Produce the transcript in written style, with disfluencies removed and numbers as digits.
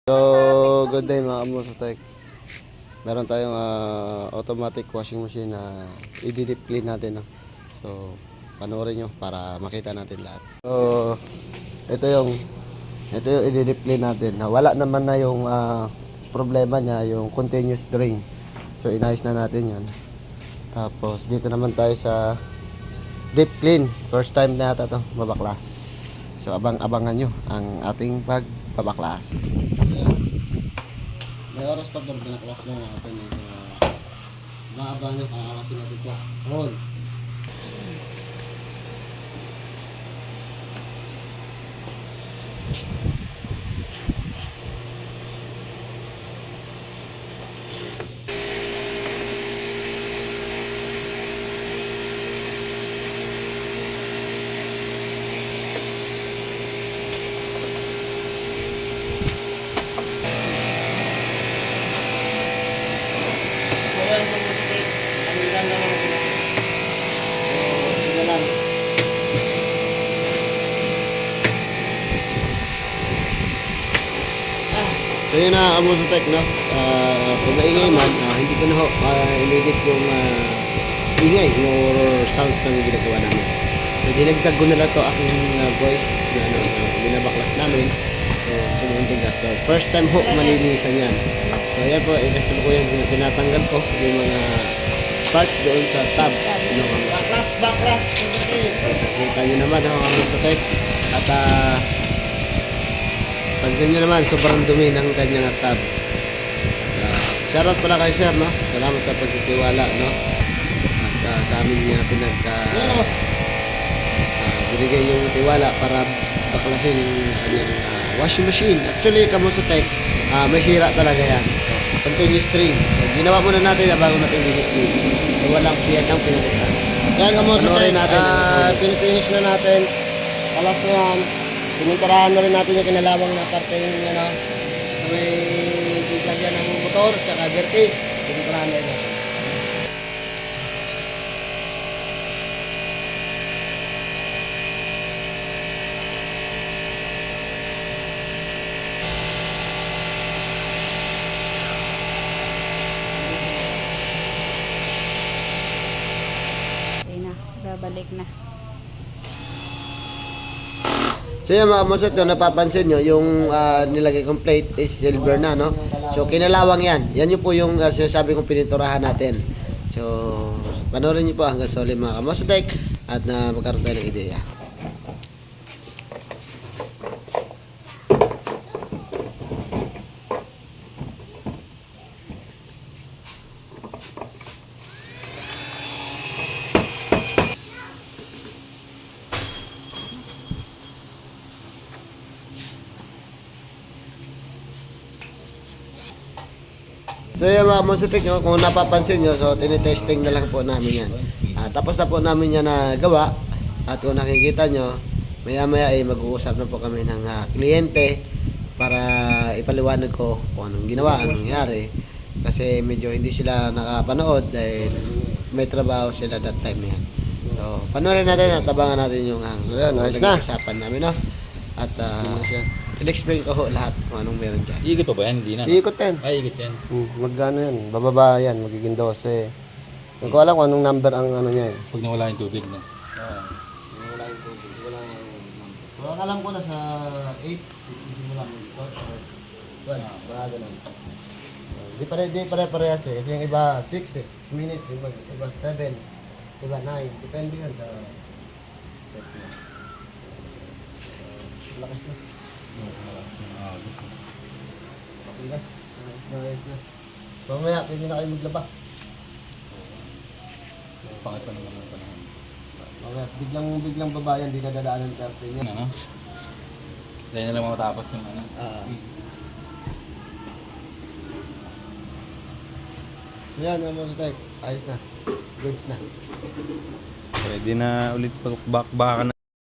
So, good day mga kamusotek. Meron tayong automatic washing machine na i-deep clean natin. No? So, panoorin nyo para makita natin lahat. So, ito yung i-deep clean natin. Wala naman na yung problema niya, yung continuous drain. So, inayos na natin yan. Tapos, dito naman tayo sa deep clean. First time na ata ito, babaklas. So, abangan nyo ang ating pagbabaklas. May oras pa doon, pinaklas lang natin. So, maabang nyo, kakalasin natin ito. Hold. So yun na Amusotek, no? Kung maingay man, hindi ko na in-edit yung ingay or sounds na ginagawa namin. So dinagdag ko na lang to aking voice na binabaklas namin. So sumundin ka. So first time ho malinisan yan. So yan po, kasalukuyan pinatanggal ko yung mga parts doon sa tab. Baklas. Kita nyo naman ako Amusotek. At pansin nyo naman, sobrang dumi ng kanyang tab. Shoutout pala kay sir, no? Salamat sa pagtitiwala, no? At sa amin niya binigay yung tiwala para baklasin yung kanyang washing machine. Actually, Kamusotek, may sira talaga yan. Continuous stream. So, ginawa muna natin na bago natin i-clean. So, walang piyasang pinukutan. Yan, Kamusotek, pinifinish na natin. Alas na yan. Pinintarahan na rin natin yung kinalawang na parte yung may bigyan ng motor at vertis. Pinintarahan na rin natin. Okay na, babalik na. So yun mga kamusot, napapansin nyo, yung nilagay kong plate is silver na, no? So kinalawang yan. Yan yung po yung sinasabi kong pininturahan natin. So panoorin nyo po hanggang sa uli mga kamusotek at magkaroon tayo ng ideya. So yung mga Kamusotek, kung napapansin nyo, so tinitesting na lang po namin yan. Tapos na po namin yan na gawa. At kung nakikita nyo, maya maya ay mag-uusap na po kami ng kliyente para ipaliwanag ko kung anong ginawa, anong nangyari. Kasi medyo hindi sila nakapanood dahil may trabaho sila that time na yan. So panoorin natin at tabangan natin yung usapan namin, no? At in-explain ko ho lahat kung anong meron dyan. Iikot pa ba yan? Hindi na. Iikot yan. Ay, ikot yan. Magkano yan? Bababa yan. Magiging 12. Hindi ko alam kung anong number ang ano niya eh. Pag nawala yung tubig na. Wala yung tubig. Wala yung number. Wala alam ko na sa 8. Sisimula mo dito. Or 12. Baka ganun. Di pare-parehas eh. Kasi yung iba 6 minutes. Iba 7. Iba 9. Depende yun sa lakas na. Okay na. Ayos na. Mamaya, pwede na kayo maglaba. Pangit pa naman ang panahon. Mamaya, biglang babayan, di na dadaanan ng karte niya. Ano? Dahil na lang matapos yung ano. So yan, Kamusotek. Ayos na. Goods na. Pwede na ulit baka na.